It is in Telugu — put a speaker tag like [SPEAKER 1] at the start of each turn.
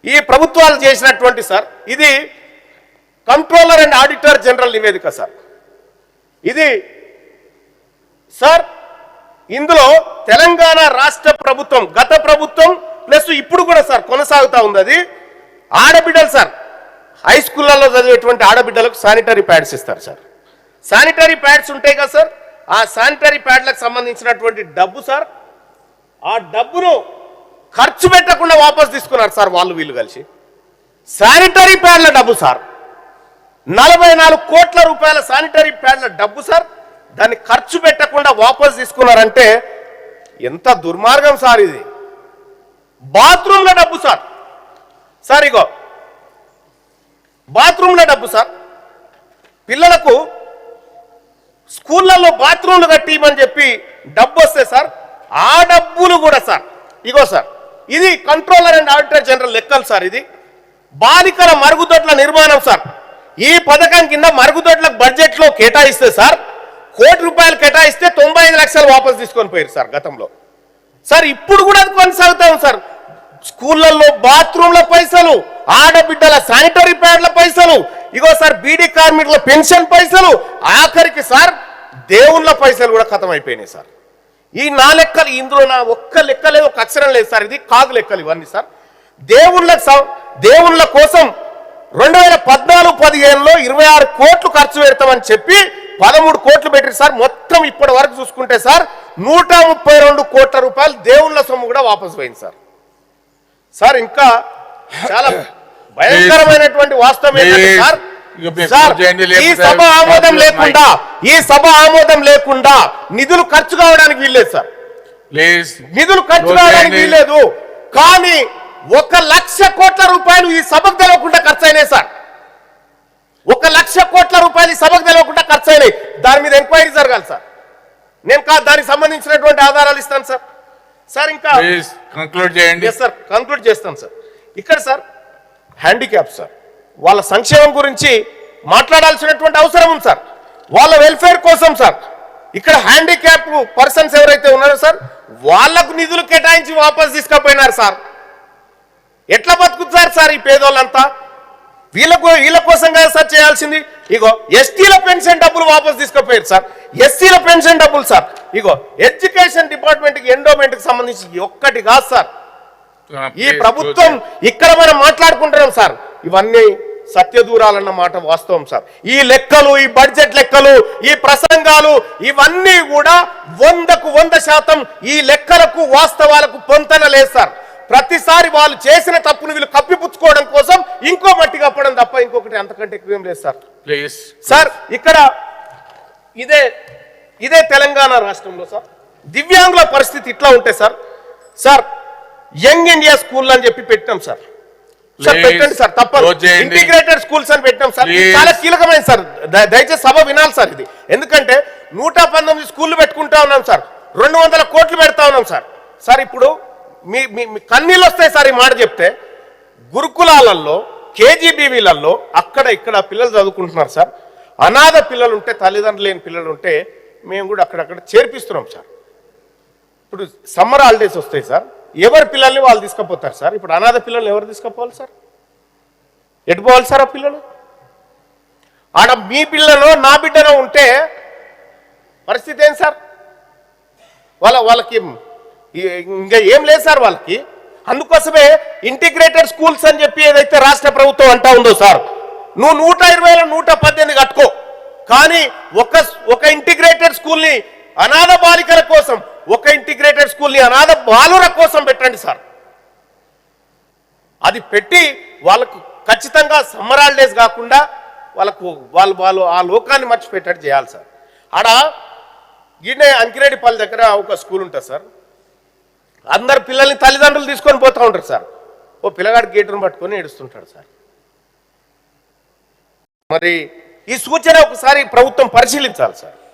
[SPEAKER 1] ఈ ప్రభుత్వాలు చేసినటువంటి సార్ ఇది కంట్రోలర్ అండ్ ఆడిటర్ జనరల్ నివేదిక సార్. ఇది సార్ ఇందులో తెలంగాణ రాష్ట్ర ప్రభుత్వం గత ప్రభుత్వం ప్లస్ ఇప్పుడు కూడా సార్ కొనసాగుతా ఉంది. అది ఆడబిడ్డలు సార్ హై స్కూళ్ళలో చదివేటువంటి ఆడబిడ్డలకు శానిటరీ ప్యాడ్స్ ఇస్తారు సార్. శానిటరీ ప్యాడ్స్ ఉంటాయి కదా సార్, ఆ శానిటరీ ప్యాడ్లకు సంబంధించినటువంటి డబ్బు సార్, ఆ డబ్బును ఖర్చు పెట్టకుండా వాపసు తీసుకున్నారు సార్ వాళ్ళు వీళ్ళు కలిసి. శానిటరీ ప్యాడ్ల డబ్బు సార్ 44 కోట్ల రూపాయల శానిటరీ ప్యాడ్ల డబ్బు సార్, దాన్ని ఖర్చు పెట్టకుండా వాపసు తీసుకున్నారంటే ఎంత దుర్మార్గం సార్ ఇది. బాత్రూంల డబ్బు సార్, సార్ ఇగో బాత్రూంల డబ్బు సార్, పిల్లలకు స్కూళ్ళల్లో బాత్రూంలు కట్టిమని చెప్పి డబ్బు వస్తే సార్ ఆ డబ్బులు కూడా సార్ ఇగో సార్ ఇది కంట్రోలర్ అండ్ ఆడిటర్ జనరల్ లెక్కలు సార్. ఇది బాలికల మరుగుదొడ్ల నిర్మాణం సార్, ఈ పథకం కింద మరుగుదొడ్లకు బడ్జెట్లో కేటాయిస్తే సార్ ₹1 కోటి కేటాయిస్తే 95 లక్షలు వాపసు తీసుకొని పోయారు సార్ గతంలో. సార్ ఇప్పుడు కూడా అది కొనసాగుతాం సార్. స్కూళ్ళల్లో బాత్రూంల పైసలు, ఆడబిడ్డల శానిటరీ ప్యాడ్ల పైసలు, ఇగో సార్ బీడీ కార్మికుల పెన్షన్ పైసలు, ఆఖరికి సార్ దేవుళ్ళ పైసలు కూడా ఖతం అయిపోయినాయి సార్. ఈ నా లెక్కలు ఇందులో నా ఒక్క లెక్క లేదు, ఒక అక్షరం లేదు సార్. ఇది కాగు లెక్కలు ఇవన్నీ సార్. దేవుళ్ళ కోసం 2014-15లో 26 కోట్లు ఖర్చు పెడతామని చెప్పి 13 కోట్లు పెట్టారు సార్. మొత్తం ఇప్పటి వరకు చూసుకుంటే సార్ 132 కోట్ల రూపాయలు దేవుళ్ళ సొమ్ము కూడా వాపసు పోయింది సార్. సార్ ఇంకా చాలా భయంకరమైనటువంటి వాస్తవం ఏంటంటే సార్ ఈ సభ ఆమోదం లేకుండా నిధులు ఖర్చు కావడానికి వీల్లేదు సార్. నిధులు ఖర్చు కావడానికి వీల్లేదు. కానీ 1,00,000 కోట్ల రూపాయలు ఈ సభకు తెలవకుండా ఖర్చు అయినాయి సార్. 1,00,000 కోట్ల రూపాయలు ఈ సభకు తెలవకుండా ఖర్చు అయినాయి. దాని మీద ఎంక్వైరీ జరగాలి సార్. నేను దానికి సంబంధించినటువంటి ఆధారాలు ఇస్తాను సార్. సార్ ఇంకా
[SPEAKER 2] కంక్లూడ్ చేయండి
[SPEAKER 1] సార్. కంక్లూడ్ చేస్తాను సార్. ఇక్కడ సార్ హ్యాండిక్యాప్ సార్ వాళ్ళ సంక్షేమం గురించి మాట్లాడాల్సినటువంటి అవసరం ఉంది సార్. వాళ్ళ వెల్ఫేర్ కోసం సార్ ఇక్కడ హ్యాండిక్యాప్ పర్సన్స్ ఎవరైతే ఉన్నారో సార్ వాళ్లకు నిధులు కేటాయించి వాపసు తీసుకుపోయినారు సార్. ఎట్లా బతుకుతారు సార్ ఈ పేదోళ్ళంతా? వీళ్ళ కోసం కదా సార్ చేయాల్సింది. ఇగో ఎస్టీల పెన్షన్ డబ్బులు వాపసు తీసుకుపోయారు సార్. ఎస్సీల పెన్షన్ డబ్బులు సార్ ఇగో ఎడ్యుకేషన్ డిపార్ట్మెంట్ కి ఎండోమెంట్ కి సంబంధించి ఒక్కటి కాదు సార్. ఈ ప్రభుత్వం ఇక్కడ మనం మాట్లాడుకుంటున్నాం సార్, ఇవన్నీ సత్యదూరాలన్న మాట వాస్తవం సార్. ఈ లెక్కలు, ఈ బడ్జెట్ లెక్కలు, ఈ ప్రసంగాలు ఇవన్నీ కూడా 100% ఈ లెక్కలకు వాస్తవాలకు పొంతన లేదు సార్. ప్రతిసారి వాళ్ళు చేసిన తప్పును వీళ్ళు కప్పిపుచ్చుకోవడం కోసం ఇంకో మట్టి కప్పడం తప్ప ఇంకొకటి అంతకంటే ఎక్కువ ఏం లేదు సార్. సార్ ఇక్కడ ఇదే తెలంగాణ రాష్ట్రంలో సార్ దివ్యాంగుల పరిస్థితి ఇట్లా ఉంటే సార్ యంగ్ ఇండియా స్కూల్ అని చెప్పి పెట్టాం సార్. పెట్టండి సార్, తప్పదు. ఇంటిగ్రేటెడ్ స్కూల్స్ అని పెట్టాం సార్. చాలా కీలకమైన సార్, దయచేసి సభ వినాలి సార్ ఇది. ఎందుకంటే 119 స్కూళ్ళు పెట్టుకుంటా ఉన్నాం సార్, 200 కోట్లు పెడతా ఉన్నాం సార్. సార్ ఇప్పుడు మీ కన్నీళ్ళు వస్తాయి సార్ ఈ మాట చెప్తే. గురుకులాలలో కేజీబీవీలలో అక్కడ ఇక్కడ పిల్లలు చదువుకుంటున్నారు సార్. అనాథ పిల్లలు ఉంటే, తల్లిదండ్రులు లేని పిల్లలు ఉంటే మేము కూడా అక్కడక్కడ చేర్పిస్తున్నాం సార్. ఇప్పుడు సమ్మర్ హాలిడేస్ వస్తాయి సార్, ఎవరి పిల్లల్ని వాళ్ళు తీసుకుపోతారు సార్. ఇప్పుడు అనాథ పిల్లల్ని ఎవరు తీసుకుపోవాలి సార్? ఎటు పోవాలి సార్ ఆ పిల్లలు? ఆడ మీ పిల్లనో నా బిడ్డనో ఉంటే పరిస్థితి ఏం సార్? వాళ్ళకి ఇంకా ఏం లేదు సార్ వాళ్ళకి. అందుకోసమే ఇంటిగ్రేటెడ్ స్కూల్స్ అని చెప్పి ఏదైతే రాష్ట్ర ప్రభుత్వం అంటా ఉందో సార్, నువ్వు 120లో 118 కట్టుకో, కానీ ఒక ఇంటిగ్రేటెడ్ స్కూల్ని అనాథ బాలికల కోసం, ఒక ఇంటిగ్రేటెడ్ స్కూల్ని అనాథ బాలుర కోసం పెట్టండి సార్. అది పెట్టి వాళ్ళకు ఖచ్చితంగా సమ్మర్ హాలిడేస్ కాకుండా వాళ్ళు ఆ లోకాన్ని మర్చిపెట్టేట్టు చేయాలి సార్. ఆడ ఈయనే అంకిరెడ్డిపల్లి దగ్గర ఒక స్కూల్ ఉంటుంది సార్. అందరు పిల్లల్ని తల్లిదండ్రులు తీసుకొని పోతూ ఉంటారు సార్. ఓ పిల్లగాడు గేటును పట్టుకొని ఏడుస్తుంటాడు సార్. మరి ఈ సూచన ఒకసారి ప్రభుత్వం పరిశీలించాలి సార్.